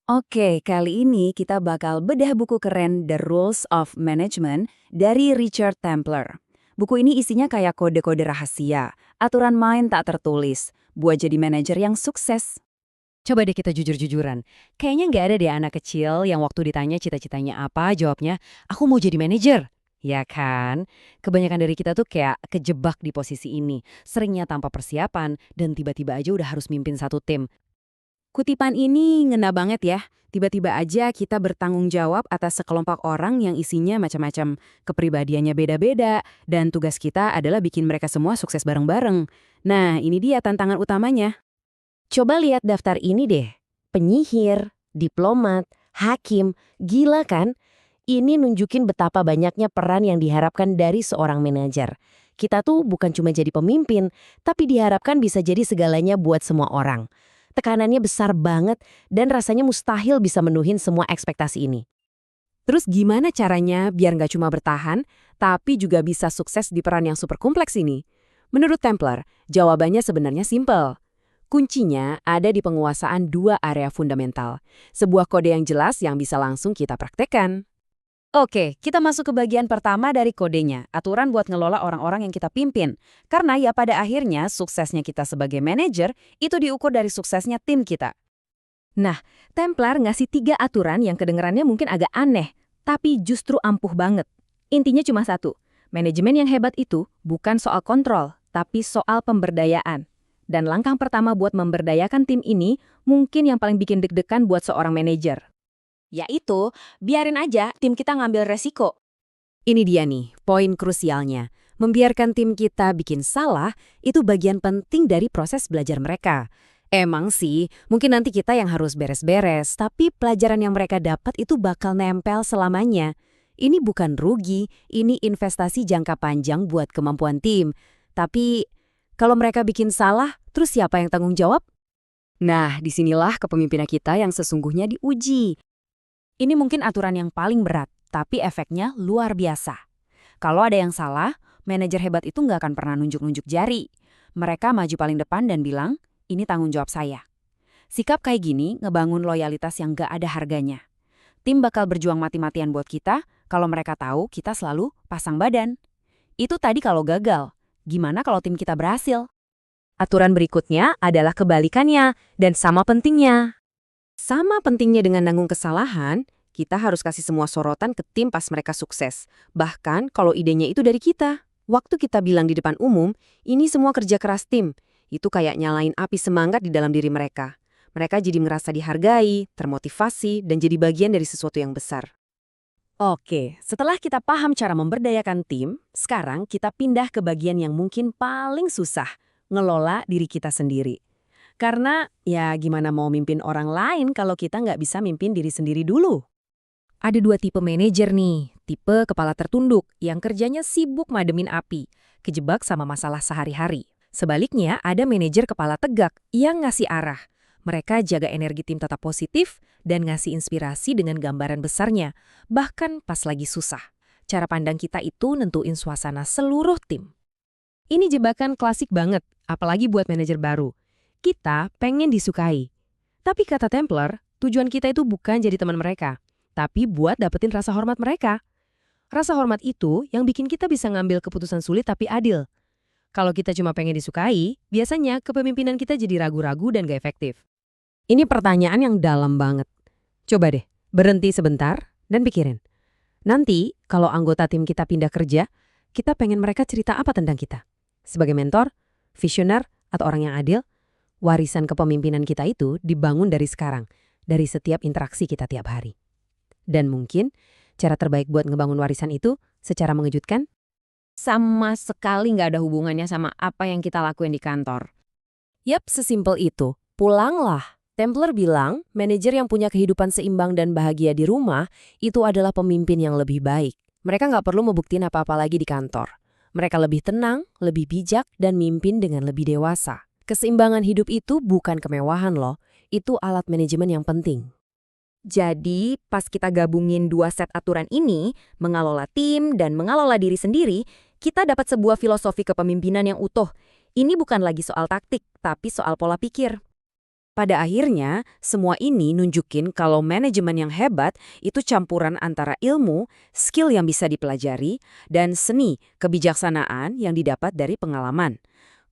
Oke, kali ini kita bakal bedah buku keren The Rules of Management dari Richard Templer. Buku ini isinya kayak kode-kode rahasia, aturan main tak tertulis, buat jadi manajer yang sukses. Coba deh kita jujur-jujuran. Kayaknya nggak ada deh anak kecil yang waktu ditanya cita-citanya apa, jawabnya, aku mau jadi manajer. Ya kan? Kebanyakan dari kita tuh kayak kejebak di posisi ini. Seringnya tanpa persiapan, dan tiba-tiba aja udah harus mimpin satu tim. Kutipan ini ngena banget ya. Tiba-tiba aja kita bertanggung jawab atas sekelompok orang yang isinya macam-macam. Kepribadiannya beda-beda, dan tugas kita adalah bikin mereka semua sukses bareng-bareng. Nah, ini dia tantangan utamanya. Coba lihat daftar ini deh. Penyihir, diplomat, hakim, gila kan? Ini nunjukin betapa banyaknya peran yang diharapkan dari seorang manajer. Kita tuh bukan cuma jadi pemimpin, tapi diharapkan bisa jadi segalanya buat semua orang. Tekanannya besar banget dan rasanya mustahil bisa menuhin semua ekspektasi ini. Terus gimana caranya biar nggak cuma bertahan, tapi juga bisa sukses di peran yang super kompleks ini? Menurut Templer, jawabannya sebenarnya simpel. Kuncinya ada di penguasaan dua area fundamental. Sebuah kode yang jelas yang bisa langsung kita praktekkan. Oke, kita masuk ke bagian pertama dari kodenya, aturan buat ngelola orang-orang yang kita pimpin. Karena ya pada akhirnya suksesnya kita sebagai manajer itu diukur dari suksesnya tim kita. Nah, Templar ngasih 3 aturan yang kedengarannya mungkin agak aneh, tapi justru ampuh banget. Intinya cuma satu, manajemen yang hebat itu bukan soal kontrol, tapi soal pemberdayaan. Dan langkah pertama buat memberdayakan tim ini mungkin yang paling bikin deg-degan buat seorang manajer. Yaitu, biarin aja tim kita ngambil resiko. Ini dia nih, poin krusialnya. Membiarkan tim kita bikin salah, itu bagian penting dari proses belajar mereka. Emang sih, mungkin nanti kita yang harus beres-beres, tapi pelajaran yang mereka dapat itu bakal nempel selamanya. Ini bukan rugi, ini investasi jangka panjang buat kemampuan tim. Tapi, kalau mereka bikin salah, terus siapa yang tanggung jawab? Nah, disinilah kepemimpinan kita yang sesungguhnya diuji. Ini mungkin aturan yang paling berat, tapi efeknya luar biasa. Kalau ada yang salah, manajer hebat itu nggak akan pernah nunjuk-nunjuk jari. Mereka maju paling depan dan bilang, ini tanggung jawab saya. Sikap kayak gini ngebangun loyalitas yang nggak ada harganya. Tim bakal berjuang mati-matian buat kita kalau mereka tahu kita selalu pasang badan. Itu tadi kalau gagal. Gimana kalau tim kita berhasil? Aturan berikutnya adalah kebalikannya, dan sama pentingnya. Sama pentingnya dengan nanggung kesalahan, kita harus kasih semua sorotan ke tim pas mereka sukses. Bahkan kalau idenya itu dari kita. Waktu kita bilang di depan umum, ini semua kerja keras tim. Itu kayak nyalain api semangat di dalam diri mereka. Mereka jadi merasa dihargai, termotivasi, dan jadi bagian dari sesuatu yang besar. Oke, setelah kita paham cara memberdayakan tim, sekarang kita pindah ke bagian yang mungkin paling susah, ngelola diri kita sendiri. Karena, ya gimana mau mimpin orang lain kalau kita nggak bisa mimpin diri sendiri dulu? Ada 2 tipe manajer nih. Tipe kepala tertunduk yang kerjanya sibuk mademin api, kejebak sama masalah sehari-hari. Sebaliknya, ada manajer kepala tegak yang ngasih arah. Mereka jaga energi tim tetap positif dan ngasih inspirasi dengan gambaran besarnya, bahkan pas lagi susah. Cara pandang kita itu nentuin suasana seluruh tim. Ini jebakan klasik banget, apalagi buat manajer baru. Kita pengen disukai. Tapi kata Templer, tujuan kita itu bukan jadi teman mereka, tapi buat dapetin rasa hormat mereka. Rasa hormat itu yang bikin kita bisa ngambil keputusan sulit tapi adil. Kalau kita cuma pengen disukai, biasanya kepemimpinan kita jadi ragu-ragu dan gak efektif. Ini pertanyaan yang dalam banget. Coba deh, berhenti sebentar dan pikirin. Nanti, kalau anggota tim kita pindah kerja, kita pengen mereka cerita apa tentang kita? Sebagai mentor, visioner, atau orang yang adil? Warisan kepemimpinan kita itu dibangun dari sekarang, dari setiap interaksi kita tiap hari. Dan mungkin, cara terbaik buat ngebangun warisan itu secara mengejutkan? Sama sekali nggak ada hubungannya sama apa yang kita lakuin di kantor. Yap, sesimpel itu. Pulanglah. Templer bilang, manajer yang punya kehidupan seimbang dan bahagia di rumah, itu adalah pemimpin yang lebih baik. Mereka nggak perlu membuktiin apa-apa lagi di kantor. Mereka lebih tenang, lebih bijak, dan mimpin dengan lebih dewasa. Keseimbangan hidup itu bukan kemewahan loh, itu alat manajemen yang penting. Jadi, pas kita gabungin 2 set aturan ini, mengelola tim dan mengelola diri sendiri, kita dapat sebuah filosofi kepemimpinan yang utuh. Ini bukan lagi soal taktik, tapi soal pola pikir. Pada akhirnya, semua ini nunjukin kalau manajemen yang hebat itu campuran antara ilmu, skill yang bisa dipelajari, dan seni, kebijaksanaan yang didapat dari pengalaman.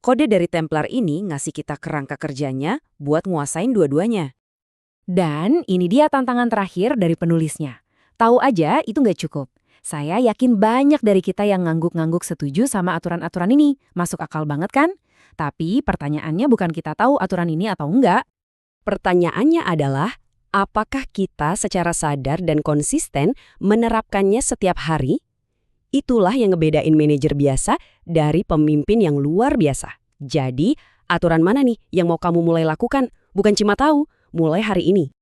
Kode dari Templar ini ngasih kita kerangka kerjanya buat nguasain dua-duanya. Dan ini dia tantangan terakhir dari penulisnya. Tahu aja itu nggak cukup. Saya yakin banyak dari kita yang ngangguk-ngangguk setuju sama aturan-aturan ini. Masuk akal banget kan? Tapi pertanyaannya bukan kita tahu aturan ini atau enggak. Pertanyaannya adalah, apakah kita secara sadar dan konsisten menerapkannya setiap hari? Itulah yang ngebedain manajer biasa dari pemimpin yang luar biasa. Jadi, aturan mana nih yang mau kamu mulai lakukan? Bukan cuma tahu, mulai hari ini.